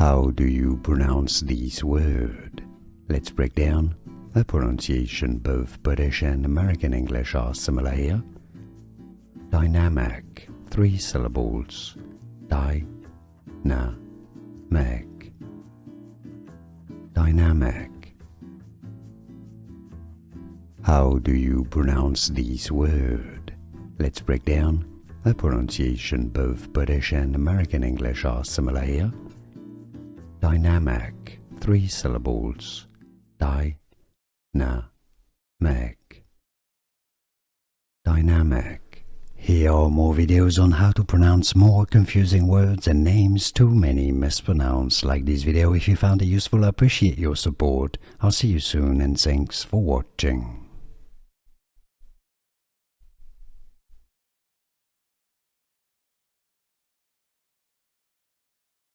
How do you pronounce this word? Let's break down. The pronunciation, both British and American English are similar here. Dynamic, 3 syllables. Dynamic. Dynamic. How do you pronounce this word? Let's break down. The pronunciation, both British and American English are similar here. Dynamic, 3 syllables. Dynamic. Dynamic. Here are more videos on how to pronounce more confusing words and names too many mispronounced. Like this video if you found it useful. I appreciate your support. I'll see you soon and thanks for watching.